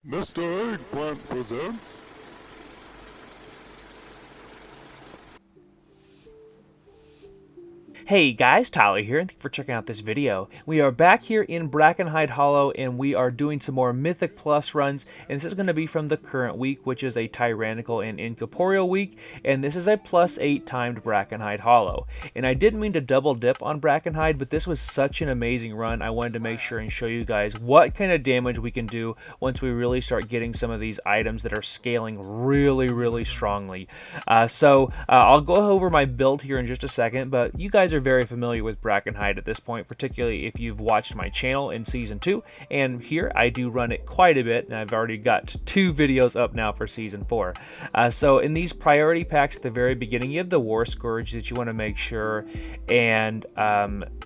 Mr. Eggplant presents. Hey guys, Tyler here, and thank you for checking out this video. We are back here in Brackenhide Hollow, and we are doing some more Mythic Plus runs, and this is going to be from the current week, which is a Tyrannical and Incorporeal week, and this is a +8 timed Brackenhide Hollow. And I didn't mean to double dip on Brackenhide, but this was such an amazing run, I wanted to make sure and show you guys what kind of damage we can do once we really start getting some of these items that are scaling really strongly. I'll go over my build here in just a second, but you guys are very familiar with Brackenhide at this point, particularly if you've watched my channel in Season 2, and here I do run it quite a bit, and I've already got 2 videos up now for Season 4. So in these priority packs at the very beginning, you have the War Scourge that you want to make sure and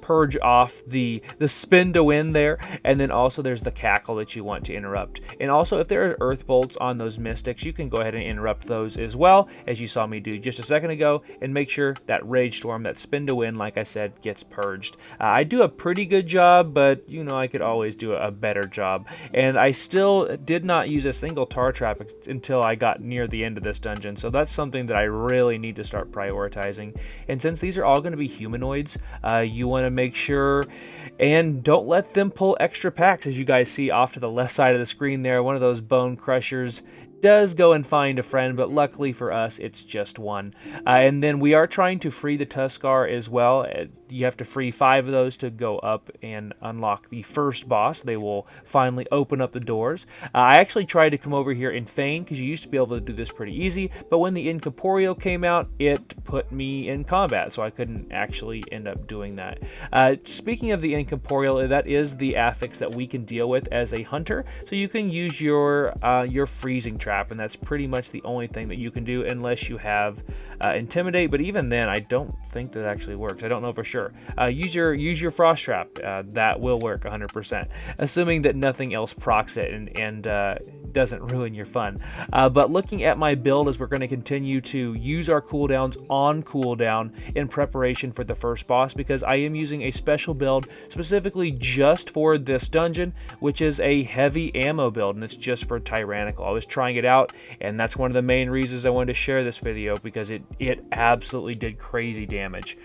purge off the spin to win there, and then also there's the Cackle that you want to interrupt. And also if there are Earth Bolts on those Mystics, you can go ahead and interrupt those as well, as you saw me do just a second ago, and make sure that Rage Storm, that spin to win, like I said, gets purged. I do a pretty good job, but you know I could always do a better job. And I still did not use a single tar trap until I got near the end of this dungeon, so that's something that I really need to start prioritizing. And since these are all going to be humanoids, you want to make sure and don't let them pull extra packs. As you guys see off to the left side of the screen there, one of those bone crushers does go and find a friend, but luckily for us it's just one. And then we are trying to free the Tuskar as well. You have to free 5 of those to go up and unlock the first boss. They will finally open up the doors. I actually tried to come over here in Feign, because you used to be able to do this pretty easy, but when the Incorporeal came out, it put me in combat, so I couldn't actually end up doing that. Speaking of the Incorporeal, that is the affix that we can deal with as a hunter, so you can use your freezing trap, and that's pretty much the only thing that you can do unless you have Intimidate, but even then I don't think that actually works. I don't know for sure. Use your frost trap. That will work 100%, assuming that nothing else procs it and doesn't ruin your fun. But looking at my build, as we're going to continue to use our cooldowns on cooldown in preparation for the first boss, because I am using a special build specifically just for this dungeon, which is a heavy ammo build, and it's just for Tyrannical. I was trying it out, and that's one of the main reasons I wanted to share this video, because it absolutely did crazy damage.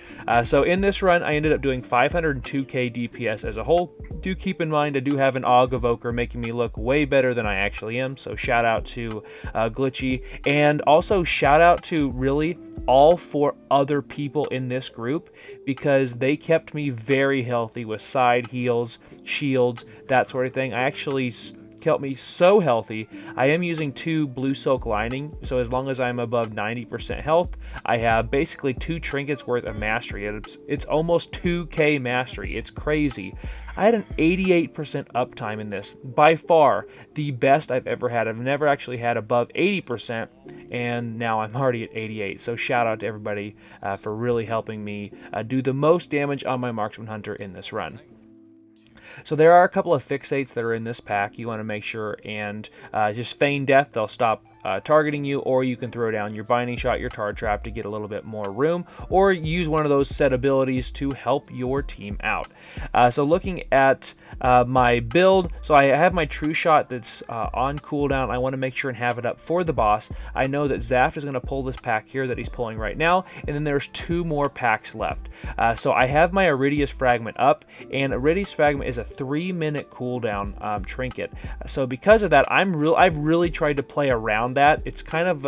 So in this run, I ended up doing 502k DPS as a whole. Do keep in mind I do have an Aug Evoker making me look way better than I actually am, so shout out to Glitchy, and also shout out to really all 4 other people in this group, because they kept me very healthy with side heals, shields, that sort of thing. I actually kept me so healthy. I am using 2 blue silk lining, so as long as I'm above 90% health, I have basically 2 trinkets worth of mastery. It's almost 2k mastery. It's crazy. I had an 88% uptime in this, by far the best I've ever had. I've never actually had above 80%, and now I'm already at 88. So shout out to everybody for really helping me do the most damage on my Marksman Hunter in this run. So there are a couple of fixates that are in this pack you want to make sure and just feign death. They'll stop targeting you, or you can throw down your binding shot, your tar trap to get a little bit more room, or use one of those set abilities to help your team out. So looking at my build, so I have my true shot that's on cooldown. I want to make sure and have it up for the boss. I know that Zaft is going to pull this pack here that he's pulling right now, and then there's 2 more packs left. So I have my Irideus Fragment up, and Irideus Fragment is a 3-minute cooldown trinket. So because of that, I've really tried to play around that. It's kind of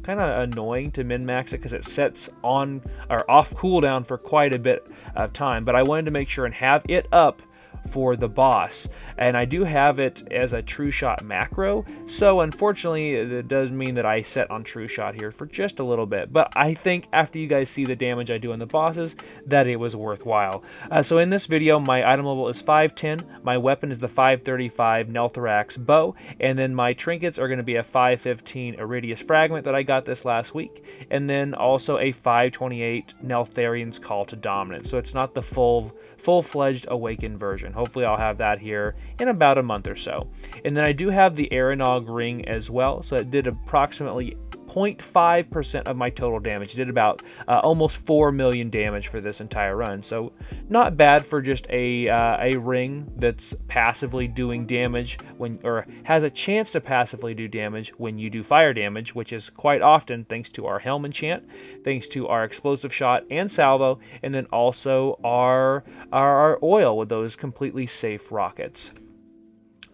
annoying to min-max it, because it sets on or off cooldown for quite a bit of time, but I wanted to make sure and have it up for the boss, and I do have it as a true shot macro, so unfortunately it does mean that I set on true shot here for just a little bit, but I think after you guys see the damage I do on the bosses that it was worthwhile. So in this video, my item level is 510, my weapon is the 535 Neltharax bow, and then my trinkets are going to be a 515 Irideus Fragment that I got this last week, and then also a 528 Neltharian's Call to Dominance. So it's not the full-fledged awakened version. Hopefully I'll have that here in about a month or so. And then I do have the Aeronog ring as well, so it did approximately 0.5% of my total damage. Did about almost 4 million damage for this entire run, so not bad for just a ring that's passively doing damage or has a chance to passively do damage when you do fire damage, which is quite often thanks to our helm enchant, thanks to our explosive shot and salvo, and then also our oil with those completely safe rockets.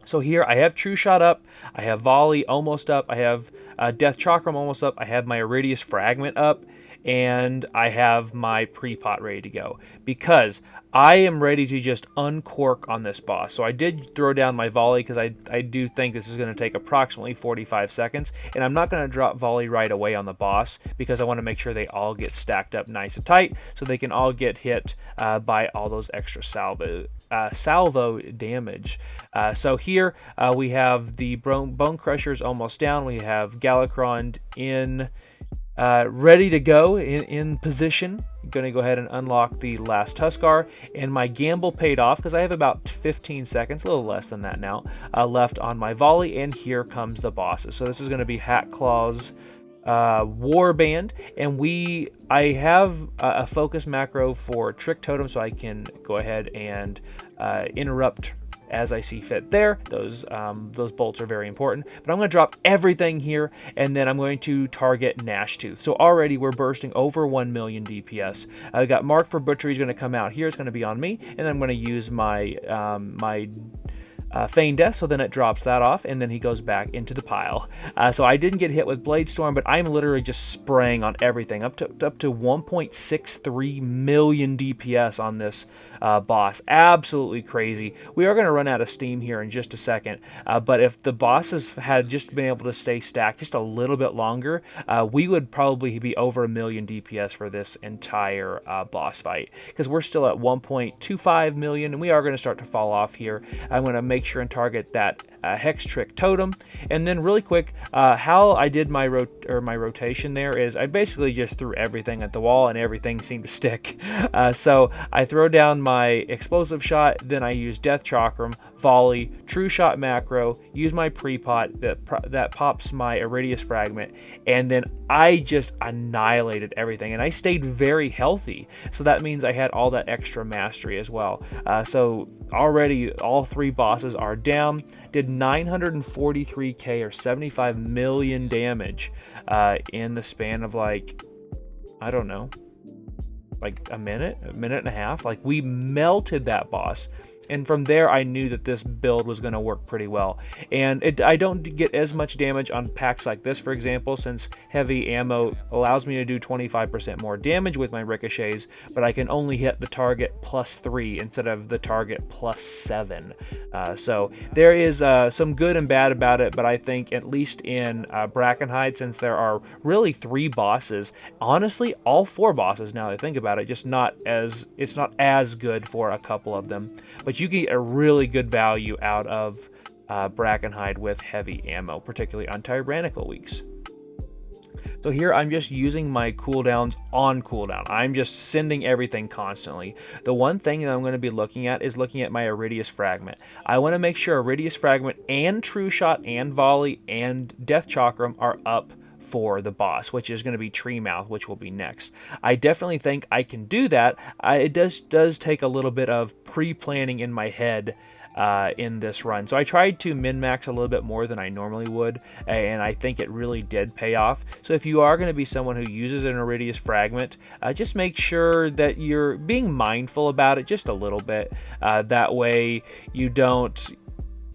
So here I have True Shot up, I have Volley almost up, I have Death Chakram almost up, I have my Irideus Fragment up, and I have my pre-pot ready to go, because I am ready to just uncork on this boss. So I did throw down my Volley because I do think this is going to take approximately 45 seconds, and I'm not going to drop Volley right away on the boss because I want to make sure they all get stacked up nice and tight so they can all get hit by all those extra salvo damage. So here we have the Bone Crushers almost down, we have Galakrond in ready to go in position. I'm going to go ahead and unlock the last Huskar, and my gamble paid off because I have about 15 seconds, a little less than that now, left on my Volley, and here comes the bosses. So this is going to be Hackclaw's Warband, and I have a focus macro for Trick Totem, so I can go ahead and interrupt as I see fit there. Those bolts are very important, but I'm going to drop everything here, and then I'm going to target Gnashtooth. So already we're bursting over 1 million DPS. I got Mark for Butchery is going to come out here. It's going to be on me, and I'm going to use my Feign Death, so then it drops that off, and then he goes back into the pile. So I didn't get hit with Blade Storm, but I'm literally just spraying on everything, up to 1.63 million DPS on this boss. Absolutely crazy. We are going to run out of steam here in just a second, but if the bosses had just been able to stay stacked just a little bit longer, we would probably be over 1 million DPS for this entire boss fight, because we're still at 1.25 million, and we are going to start to fall off here. I'm going to make sure and target that Hex Trick Totem, and then really quick, how I did my rotation there is I basically just threw everything at the wall, and everything seemed to stick. So I throw down my explosive shot, then I use Death Chakram, Volley, True Shot macro, use my pre-pot that pops my Irideus Fragment, and then I just annihilated everything, and I stayed very healthy, so that means I had all that extra mastery as well. So already all 3 bosses are down. Did 943k or 75 million damage in the span of, like, I don't know, like a minute and a half. Like, we melted that boss, and from there I knew that this build was going to work pretty well. And I don't get as much damage on packs like this, for example, since heavy ammo allows me to do 25% more damage with my ricochets, but I can only hit the target +3 instead of the target +7. So there is some good and bad about it, but I think at least in Brackenhide, since there are really 3 bosses, honestly all 4 bosses now that I think about it, just it's not as good for a couple of them, but you get a really good value out of Brackenhide with heavy ammo, particularly on Tyrannical weeks. So here I'm just using my cooldowns on cooldown. I'm just sending everything constantly. The one thing that I'm going to be looking at is looking at my Irideus Fragment. I want to make sure Irideus Fragment and True Shot and Volley and Death Chakram are up for the boss, which is going to be Treemouth, which will be next. I definitely think I can do that. It does take a little bit of pre-planning in my head in this run. So I tried to min-max a little bit more than I normally would, and I think it really did pay off. So if you are going to be someone who uses an Irideus Fragment, just make sure that you're being mindful about it just a little bit. That way you don't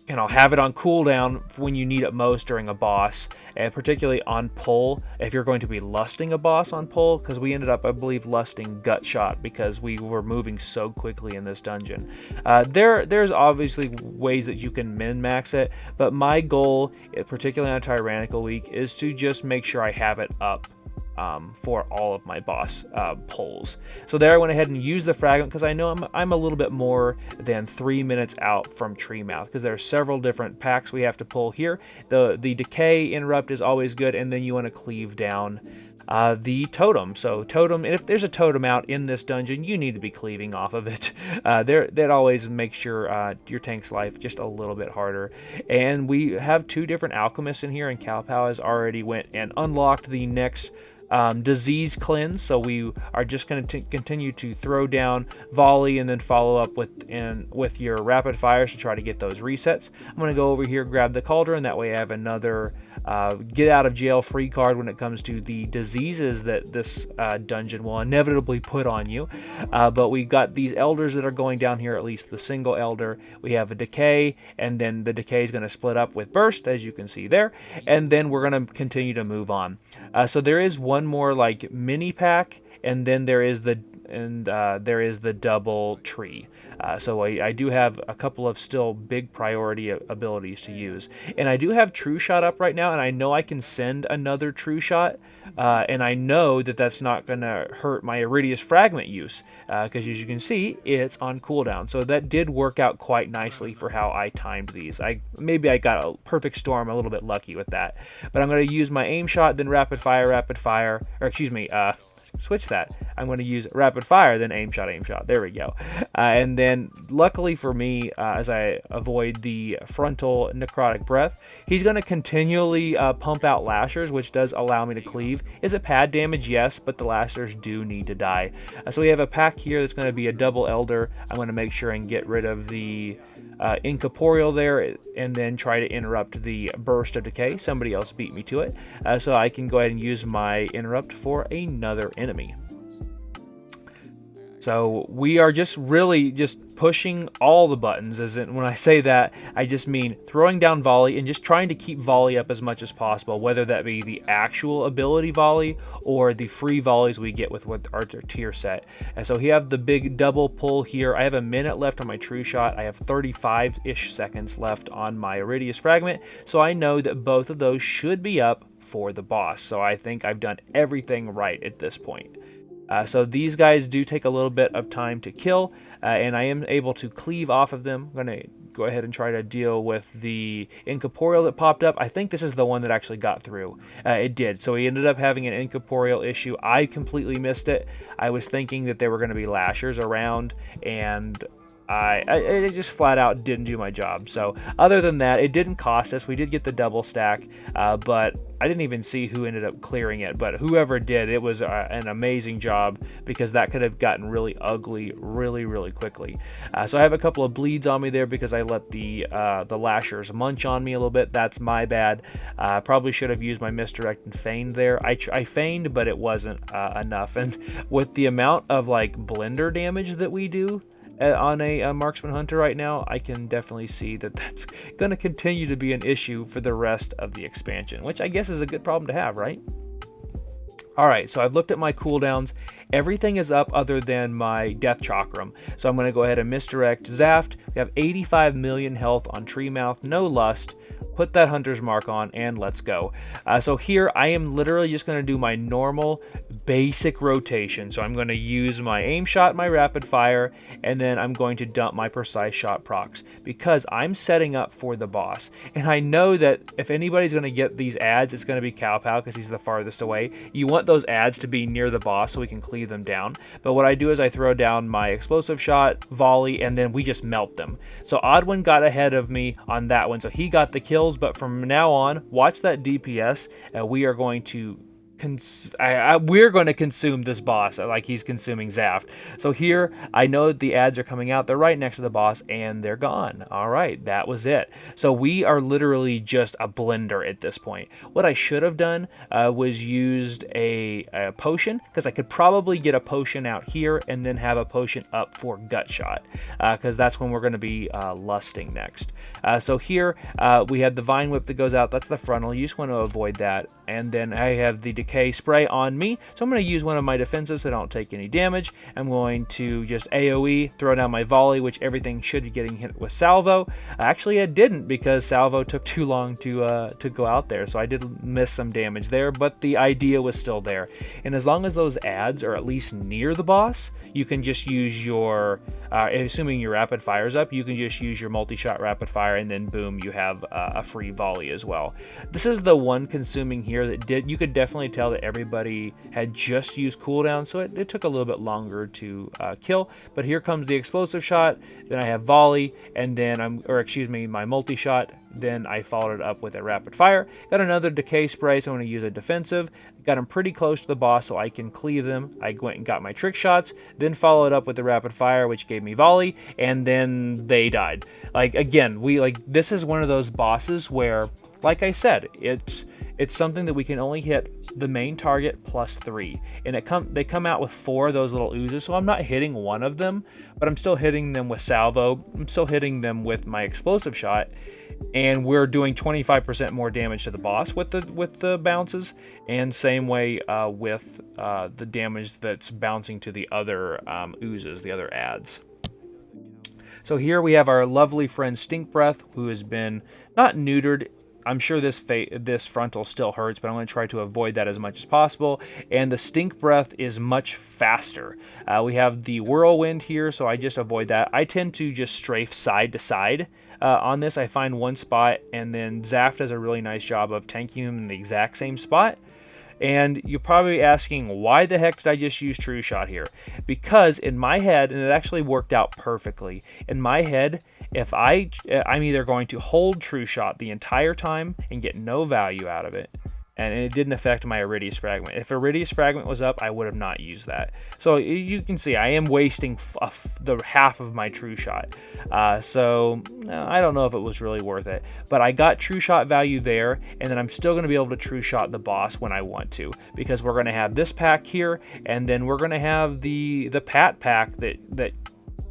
have it on cooldown when you need it most during a boss, and particularly on pull, if you're going to be lusting a boss on pull, because we ended up, I believe, lusting Gutshot because we were moving so quickly in this dungeon. There's obviously ways that you can min-max it, but my goal, particularly on Tyrannical week, is to just make sure I have it up for all of my boss pulls. So there I went ahead and used the Fragment because I know I'm a little bit more than 3 minutes out from Treemouth, because there are several different packs we have to pull here. The Decay interrupt is always good, and then you want to cleave down the totem. So totem, and if there's a totem out in this dungeon, you need to be cleaving off of it. That always makes your tank's life just a little bit harder. And we have 2 different alchemists in here, and Kalpow has already went and unlocked the next disease cleanse. So we are just going to continue to throw down volley and then follow up with your rapid fires to try to get those resets. I'm going to go over here, grab the cauldron, that way I have another get out of jail free card when it comes to the diseases that this dungeon will inevitably put on you. But we've got these elders that are going down here, at least the single elder. We have a decay, and then the decay is going to split up with burst, as you can see there, and then we're going to continue to move on. So there is one more like mini pack, and then there is the double tree. So I do have a couple of still big priority abilities to use, and I do have True Shot up right now, and I know I can send another True Shot, and I know that that's not going to hurt my Irideus Fragment use, because as you can see, it's on cooldown. So that did work out quite nicely for how I timed these. Maybe I got a perfect storm, a little bit lucky with that, but I'm going to use my aim shot, then rapid fire, or excuse me, switch that. I'm going to use rapid fire, then aim shot. There we go. And then luckily for me, as I avoid the frontal necrotic breath, he's going to continually pump out lashers, which does allow me to cleave. Is it pad damage? Yes, but the lashers do need to die. So we have a pack here that's going to be a double elder. I'm going to make sure and get rid of the Incorporeal there, and then try to interrupt the burst of decay. Somebody else beat me to it, so I can go ahead and use my interrupt for another enemy. So we are just really just pushing all the buttons, as in, when I say that, I just mean throwing down volley and just trying to keep volley up as much as possible, whether that be the actual ability volley or the free volleys we get with our tier set. And so we have the big double pull here. I have a minute left on my True Shot. I have 35-ish seconds left on my Irideus Fragment, so I know that both of those should be up for the boss. So I think I've done everything right at this point. So these guys do take a little bit of time to kill, and I am able to cleave off of them. I'm going to go ahead and try to deal with the Incorporeal that popped up. I think this is the one that actually got through. It did. So he ended up having an Incorporeal issue. I completely missed it. I was thinking that there were going to be lashers around, and I just flat out didn't do my job. So other than that, it didn't cost us. We did get the double stack, but I didn't even see who ended up clearing it. But whoever did, it was an amazing job, because that could have gotten really ugly really quickly. So I have a couple of bleeds on me there because I let the lashers munch on me a little bit. That's my bad. Probably should have used my misdirect and feigned there. I feigned, but it wasn't enough. And with the amount of like blender damage that we do on a marksman hunter right now, I can definitely see that that's going to continue to be an issue for the rest of the expansion, which I guess is a good problem to have, right? Alright, so I've looked at my cooldowns. Everything is up other than my Death Chakram. So I'm going to go ahead and misdirect Zaft. We have 85 million health on Treemouth, no lust. Put that hunter's mark on, and let's go. So here I am literally just going to do my normal basic rotation. So I'm going to use my aim shot, my rapid fire, and then I'm going to dump my precise shot procs, because I'm setting up for the boss. And I know that if anybody's going to get these ads, it's going to be Kalpow, because he's the farthest away. You want those ads to be near the boss so we can cleave them down. But what I do is I throw down my explosive shot, volley, and then we just melt them. So Oddwin got ahead of me on that one, so he got the kills. But from now on, watch that DPS. We are going to we're going to consume this boss like he's consuming Zaft. So here, I know that the ads are coming out. They're right next to the boss, and they're gone. All right, that was it. So we are literally just a blender at this point. What I should have done was used a potion, because I could probably get a potion out here and then have a potion up for Gutshot, because that's when we're going to be lusting next. So here, we have the Vine Whip that goes out. That's the frontal. You just want to avoid that. And then I have the Decay spray on me, so I'm going to use one of my defenses so I don't take any damage. I'm going to just AoE, throw down my volley, which everything should be getting hit with salvo. Actually, I didn't, because salvo took too long to go out there, so I did miss some damage there, but the idea was still there. And as long as those ads are at least near the boss, you can just use your assuming your rapid fire's up, you can just use your multi-shot rapid fire, and then boom, you have a free volley as well. This is the one consuming here that you could definitely tell that everybody had just used cooldown, so it took a little bit longer to kill. But here comes the explosive shot, then I have volley, and then my multi-shot. Then I followed it up with a rapid fire. Got another decay spray, so I'm going to use a defensive. Got them pretty close to the boss, so I can cleave them. I went and got my trick shots, then followed up with the rapid fire, which gave me volley, and then they died. Like, again, this is one of those bosses where, like I said, it's something that we can only hit the main target plus 3, and they come out with 4 of those little oozes, so I'm not hitting one of them, but I'm still hitting them with salvo. I'm still hitting them with my explosive shot, and we're doing 25% more damage to the boss with the bounces, and same way with the damage that's bouncing to the other oozes, the other ads. So here we have our lovely friend Stink Breath, who has been not neutered. I'm sure this frontal still hurts, but I'm going to try to avoid that as much as possible. And the Stink Breath is much faster. We have the Whirlwind here, so I just avoid that. I tend to just strafe side to side on this. I find one spot, and then Zaft does a really nice job of tanking him in the exact same spot. And you're probably asking, why the heck did I just use True Shot here? Because in my head, and it actually worked out perfectly, in my head, if I'm either going to hold True Shot the entire time and get no value out of it, and it didn't affect my Irideus Fragment. If Irideus Fragment was up, I would have not used that. So you can see I am wasting the half of my True Shot. So I don't know if it was really worth it. But I got True Shot value there, and then I'm still going to be able to True Shot the boss when I want to. Because we're going to have this pack here, and then we're going to have the Pat pack that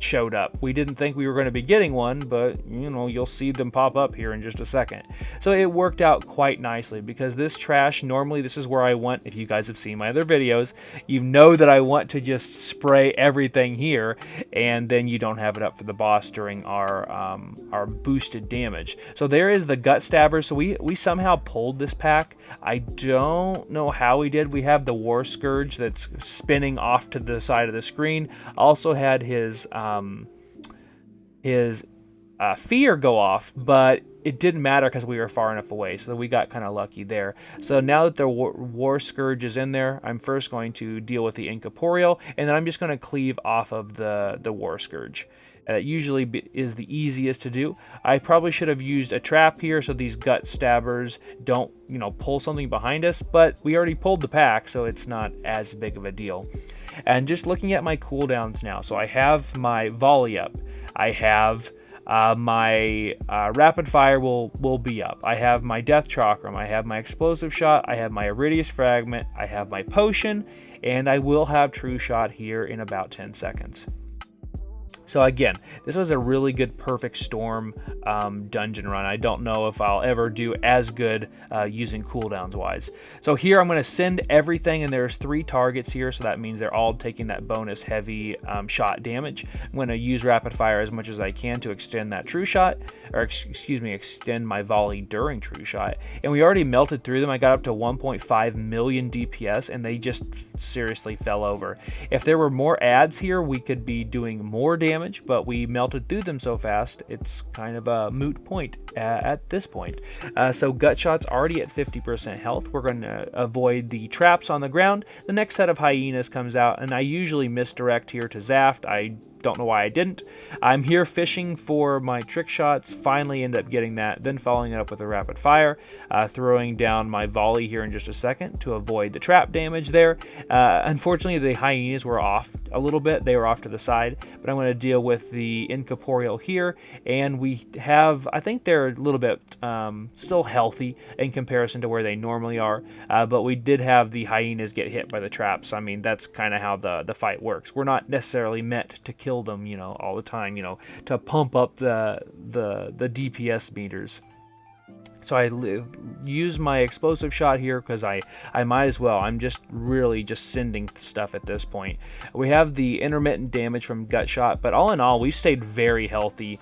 showed up. We didn't think we were going to be getting one, but you'll see them pop up here in just a second. So it worked out quite nicely, because this trash, normally this is where I want, if you guys have seen my other videos, you know that I want to just spray everything here, and then you don't have it up for the boss during our boosted damage. So there is the Gut Stabber. So we somehow pulled this pack. I don't know how we did. We have the War Scourge that's spinning off to the side of the screen. Also had his fear go off, but it didn't matter because we were far enough away, so we got kind of lucky there. So now that the War Scourge is in there, I'm first going to deal with the Incorporeal, and then I'm just going to cleave off of the War Scourge. That usually is the easiest to do. I probably should have used a trap here so these Gut Stabbers don't pull something behind us, but we already pulled the pack, so it's not as big of a deal. And just looking at my cooldowns now, so I have my volley up, I have my rapid fire will be up, I have my death chakram, I have my explosive shot, I have my Irideus Fragment, I have my potion, and I will have True Shot here in about 10 seconds. So again, this was a really good Perfect Storm dungeon run. I don't know if I'll ever do as good using cooldowns wise. So here I'm going to send everything, and there's 3 targets here, so that means they're all taking that bonus heavy shot damage. I'm going to use rapid fire as much as I can to extend that True Shot, or excuse me, extend my volley during True Shot. And we already melted through them. I got up to 1.5 million DPS, and they just seriously fell over. If there were more ads here, we could be doing more damage, but we melted through them so fast, it's kind of a moot point at this point. So Gutshot's already at 50% health. We're going to avoid the traps on the ground. The next set of hyenas comes out, and I usually misdirect here to Zaft. I don't know why I didn't. I'm here fishing for my trick shots, finally end up getting that, then following it up with a rapid fire, throwing down my volley here in just a second to avoid the trap damage there. Unfortunately, the hyenas were off a little bit. They were off to the side, but I'm going to deal with the Incorporeal here, and we have, I think they're a little bit still healthy in comparison to where they normally are, but we did have the hyenas get hit by the traps. I mean, that's kind of how the fight works. We're not necessarily meant to kill them, all the time, to pump up the DPS meters. So I use my explosive shot here because I might as well. I'm just really sending stuff at this point. We have the intermittent damage from Gutshot, but all in all, we've stayed very healthy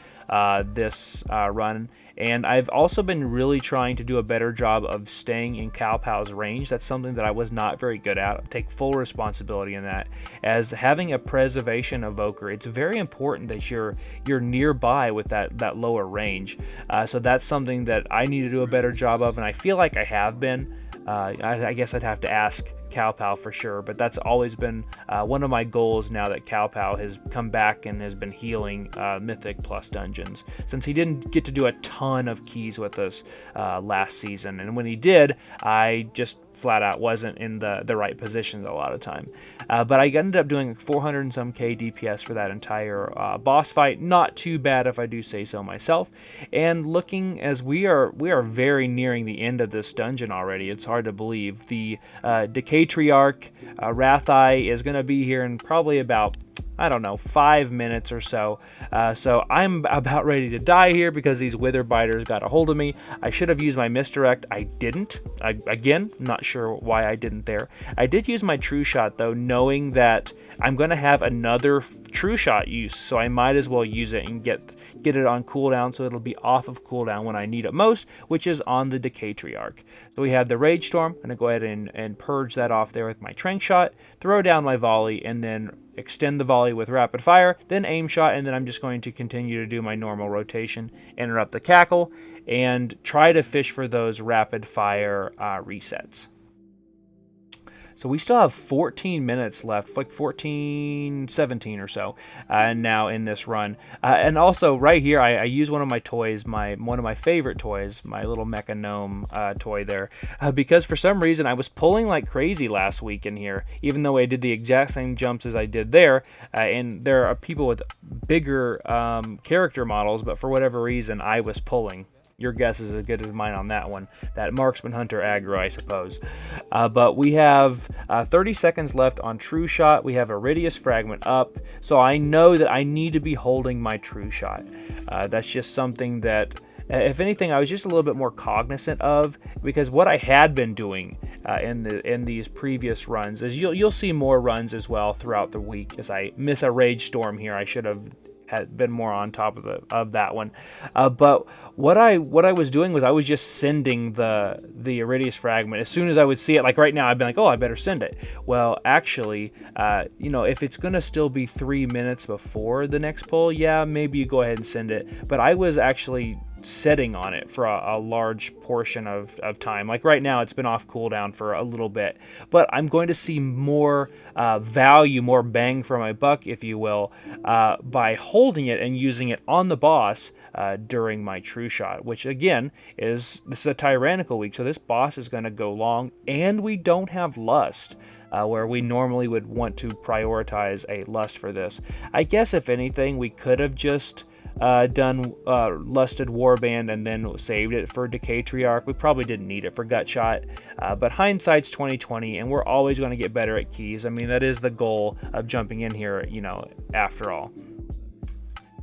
this run. And I've also been really trying to do a better job of staying in Cow Pal's range. That's something that I was not very good at. I take full responsibility in that. As having a preservation evoker, it's very important that you're nearby with that lower range. So that's something that I need to do a better job of, and I feel like I have been. I guess I'd have to ask Cow Pal for sure, but that's always been one of my goals now that Cow Pal has come back and has been healing Mythic Plus dungeons, since he didn't get to do a ton of keys with us last season, and when he did, I just flat out wasn't in the right positions a lot of time. But I ended up doing 400 and some K DPS for that entire boss fight. Not too bad if I do say so myself. And looking as we are very nearing the end of this dungeon already. It's hard to believe. The Decatriarch Wratheye is going to be here in probably about, I don't know, 5 minutes or so. So I'm about ready to die here because these wither biters got a hold of me. I should have used my misdirect. I didn't. Again, not sure why I didn't there. I did use my true shot though, knowing that I'm going to have another true shot use, so I might as well use it and get it on cooldown, so it'll be off of cooldown when I need it most, which is on the Decatriarch. So we have the Rage Storm. I'm going to go ahead and purge that off there with my Trank Shot, throw down my volley, and then extend the volley with rapid fire, then aim shot, and then I'm just going to continue to do my normal rotation, interrupt the cackle, and try to fish for those rapid fire resets. So we still have 14 minutes left, like 14, 17 or so, now in this run. And also right here, I use one of my toys, one of my favorite toys, my little Mecha Gnome toy there, because for some reason I was pulling like crazy last week in here, even though I did the exact same jumps as I did there. And there are people with bigger character models, but for whatever reason, I was pulling. Your guess is as good as mine on that one. That Marksman Hunter aggro, I suppose. But we have 30 seconds left on True Shot. We have Irideus Fragment up. So I know that I need to be holding my True Shot. That's just something that, if anything, I was just a little bit more cognizant of, because what I had been doing in these previous runs is you'll see more runs as well throughout the week. As I miss a Rage Storm here, I should have had been more on top of that one. But what I was doing was I was just sending the Irideus Fragment as soon as I would see it. Like right now, I've been like, oh, I better send it. Well, actually, if it's gonna still be 3 minutes before the next pull, yeah, maybe you go ahead and send it. But I was actually setting on it for a large portion of time. Like right now, it's been off cooldown for a little bit, but I'm going to see more value, more bang for my buck, if you will, by holding it and using it on the boss during my True Shot, which again this is a Tyrannical week, so this boss is going to go long, and we don't have Lust. Where we normally would want to prioritize a Lust for this. I guess if anything, we could have just done Lusted Warband and then saved it for Decatriarch. We probably didn't need it for Gutshot, but hindsight's 2020, and we're always going to get better at keys. I mean, that is the goal of jumping in here, after all.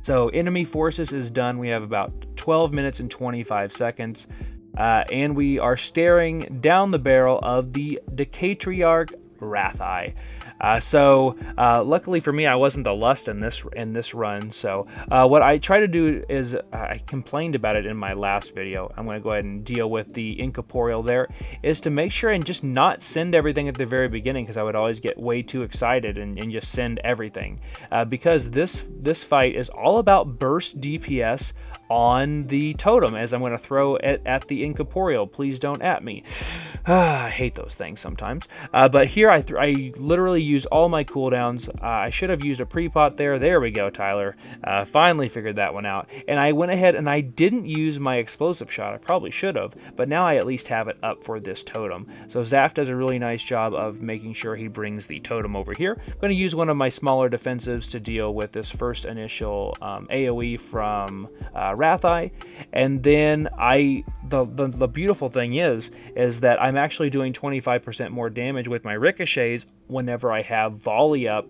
So enemy forces is done. We have about 12 minutes and 25 seconds, and we are staring down the barrel of the Decatriarch Wratheye. So luckily for me, I wasn't the Lust in this run. So what I try to do is, I complained about it in my last video, I'm going to go ahead and deal with the Incorporeal there, is to make sure and just not send everything at the very beginning, because I would always get way too excited and just send everything. Because this fight is all about burst DPS on the totem, as I'm going to throw it at the Incorporeal. Please don't at me. I hate those things sometimes. But here I literally use all my cooldowns. I should have used a pre-pot there. There we go, Tyler. Finally figured that one out. And I went ahead and I didn't use my explosive shot. I probably should have, but now I at least have it up for this totem. So Zaf does a really nice job of making sure he brings the totem over here. I'm going to use one of my smaller defensives to deal with this first initial AoE from Wratheye, and then the beautiful thing is that I'm actually doing 25% more damage with my ricochets whenever I have volley up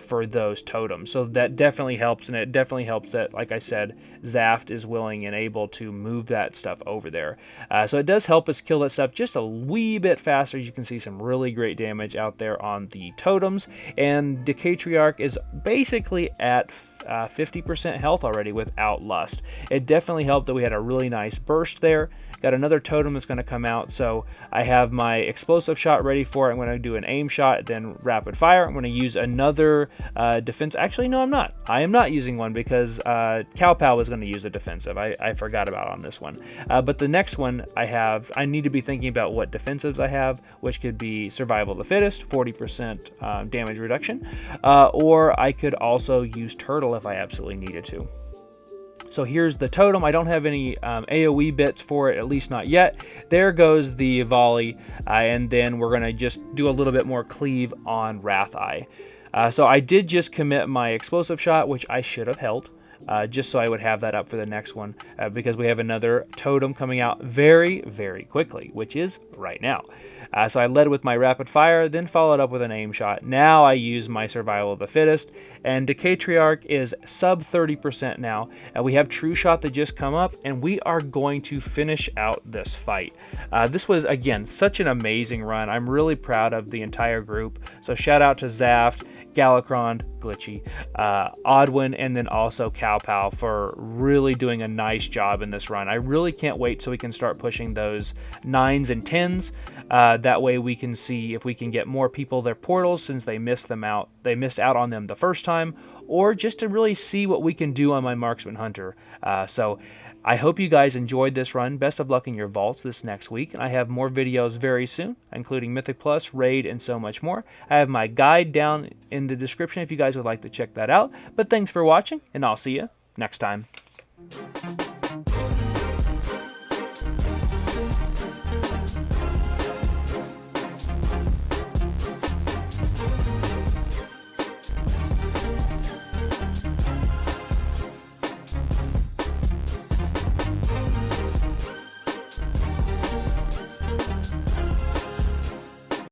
for those totems. So that definitely helps, and it definitely helps that, like I said, Zaft is willing and able to move that stuff over there. So it does help us kill that stuff just a wee bit faster. You can see some really great damage out there on the totems, and Decatriarch is basically at 50% health already without Lust. It definitely helped that we had a really nice burst there. Got another totem that's going to come out, so I have my explosive shot ready for it. I'm going to do an aim shot, then rapid fire. I'm going to use another defense. Actually, no, I'm not. I am not using one because Cowpow was going to use a defensive. I forgot about on this one. But the next one I need to be thinking about what defensives I have, which could be Survival of the Fittest, 40% damage reduction, or I could also use Turtle if I absolutely needed to. So here's the totem. I don't have any AoE bits for it, at least not yet. There goes the volley, and then we're going to just do a little bit more cleave on Wratheye. So I did just commit my explosive shot, which I should have held, just so I would have that up for the next one, because we have another totem coming out very, very quickly, which is right now. So I led with my rapid fire, then followed up with an aim shot. Now I use my Survival of the Fittest, and Decatriarch is sub 30% now. We have True Shot that just come up, and we are going to finish out this fight. This was, again, such an amazing run. I'm really proud of the entire group. So shout out to Zaft, Galakron, Glitchy, Oddwin, and then also Cowpow for really doing a nice job in this run. I really can't wait so we can start pushing those 9s and 10s. That way we can see if we can get more people their portals since they missed out on them the first time, or just to really see what we can do on my Marksman Hunter. So I hope you guys enjoyed this run. Best of luck in your vaults this next week. I have more videos very soon, including Mythic Plus, Raid, and so much more. I have my guide down in the description if you guys would like to check that out. But thanks for watching, and I'll see you next time.